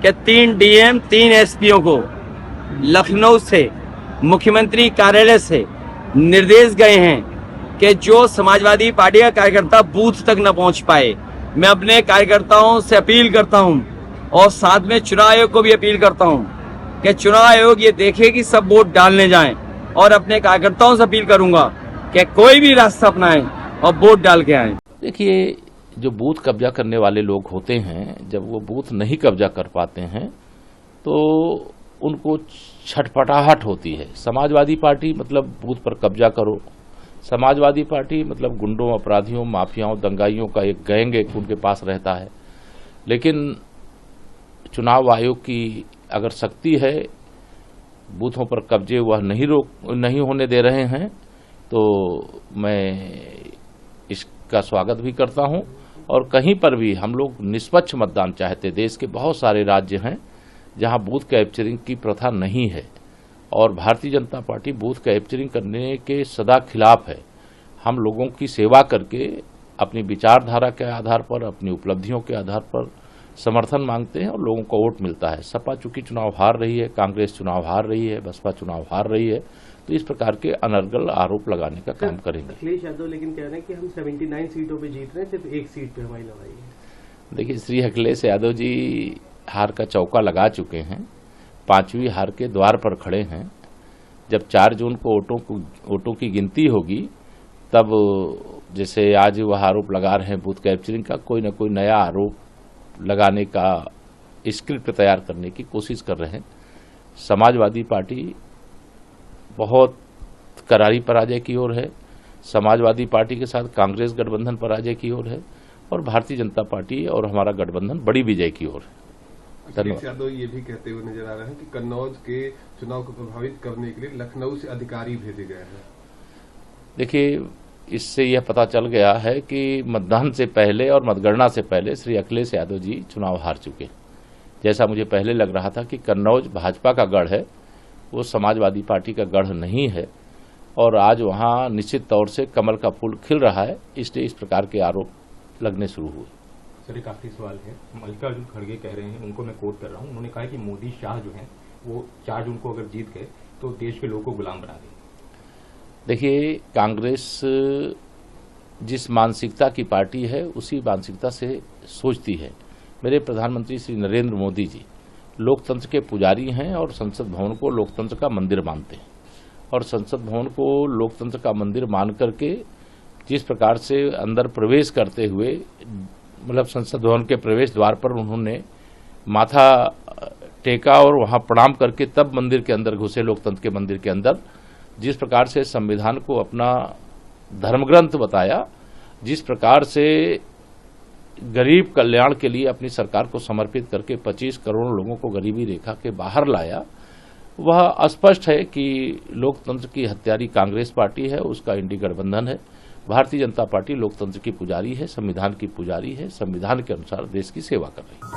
कि 3 DM 3 SPO को लखनऊ से मुख्यमंत्री कार्यालय से निर्देश गए हैं कि जो समाजवादी पार्टी का कार्यकर्ता बूथ तक न पहुंच पाए, मैं अपने कार्यकर्ताओं से अपील करता हूं और साथ में चुनाव आयोग को भी अपील करता हूं कि चुनाव आयोग ये देखे कि सब वोट डालने जाएं, और अपने कार्यकर्ताओं से अपील करूंगा कि कोई भी रास्ता अपनाएं और वोट डाल के आएं। देखिए, जो बूथ कब्जा करने वाले लोग होते हैं, जब वो बूथ नहीं कब्जा कर पाते हैं तो उनको छटपटाहट होती है। समाजवादी पार्टी मतलब बूथ पर कब्जा करो, समाजवादी पार्टी मतलब गुंडों, अपराधियों, माफियाओं, दंगाइयों का एक गैंग एक उनके पास रहता है। लेकिन चुनाव आयोग की अगर शक्ति है, बूथों पर कब्जे वह नहीं होने दे रहे हैं, तो मैं इसका स्वागत भी करता हूं। और कहीं पर भी हम लोग निष्पक्ष मतदान चाहते। देश के बहुत सारे राज्य हैं जहां बूथ कैप्चरिंग की प्रथा नहीं है, और Bharatiya Janata party booth capturing करने के सदा खिलाफ है। हम लोगों की सेवा करके अपनी विचारधारा के आधार पर, अपनी उपलब्धियों के आधार पर समर्थन मांगते हैं और लोगों को वोट मिलता है। सपा चूंकि चुनाव हार रही है, कांग्रेस चुनाव हार रही है, बसपा चुनाव हार रही है, तो इस प्रकार के अनर्गल आरोप लगाने का काम करेंगे। अखिलेश यादव लेकिन कह रहे हैं कि हम 79 सीटों पे जीत रहे हैं, सिर्फ एक सीट पे हमारी लड़ाई है। देखिए, श्री अखिलेश यादव जी हार का चौका लगा चुके हैं, 5वीं हार के द्वार पर खड़े हैं। जब 4 जून को वोटों की गिनती होगी, तब जैसे आज वह आरोप लगा रहे हैं बूथ कैप्चरिंग का, कोई न कोई नया आरोप लगाने का स्क्रिप्ट तैयार करने की कोशिश कर रहे हैं। समाजवादी पार्टी बहुत करारी पराजय की ओर है, समाजवादी पार्टी के साथ कांग्रेस गठबंधन पराजय की ओर है, और भारतीय जनता पार्टी और हमारा गठबंधन बड़ी विजय की ओर है। अखिलेश यादव ये भी कहते हुए नजर आ रहे हैं कि कन्नौज के चुनाव को प्रभावित करने के लिए लखनऊ से अधिकारी भेजे गए हैं। देखिए, इससे यह पता चल गया है कि मतदान से पहले और मतगणना से पहले श्री अखिलेश यादव जी चुनाव हार चुके। जैसा मुझे पहले लग रहा था कि कन्नौज भाजपा का गढ़ है, वो समाजवादी पार्टी का गढ़ नहीं है, और आज वहां निश्चित तौर से कमल का फूल खिल रहा है, इसलिए इस प्रकार के आरोप लगने शुरू हुए। सर, एक आखिरी सवाल है। मल्लिकार्जुन खड़गे कह रहे हैं, उनको मैं कोट कर रहा हूं, उन्होंने कहा कि मोदी शाह जो हैं वो 4 जून को अगर जीत गए तो देश के लोगों को गुलाम बना देंगे। देखिए, कांग्रेस जिस मानसिकता की पार्टी है उसी मानसिकता से सोचती है। मेरे प्रधानमंत्री श्री नरेंद्र मोदी जी लोकतंत्र के पुजारी हैं और संसद भवन को लोकतंत्र का मंदिर मानते हैं, और संसद भवन को लोकतंत्र का मंदिर मान करके जिस प्रकार से अंदर प्रवेश करते हुए, मतलब संसद भवन के प्रवेश द्वार पर उन्होंने माथा टेका और वहां प्रणाम करके तब मंदिर के अंदर घुसे, लोकतंत्र के मंदिर के अंदर, जिस प्रकार से संविधान को अपना धर्मग्रंथ बताया, जिस प्रकार से गरीब कल्याण के लिए अपनी सरकार को समर्पित करके 25 करोड़ लोगों को गरीबी रेखा के बाहर लाया, वह स्पष्ट है कि लोकतंत्र की हत्यारी कांग्रेस पार्टी है, उसका इंडी गठबंधन है। भारतीय जनता पार्टी लोकतंत्र की पुजारी है, संविधान की पुजारी है, संविधान के अनुसार देश की सेवा कर रही है।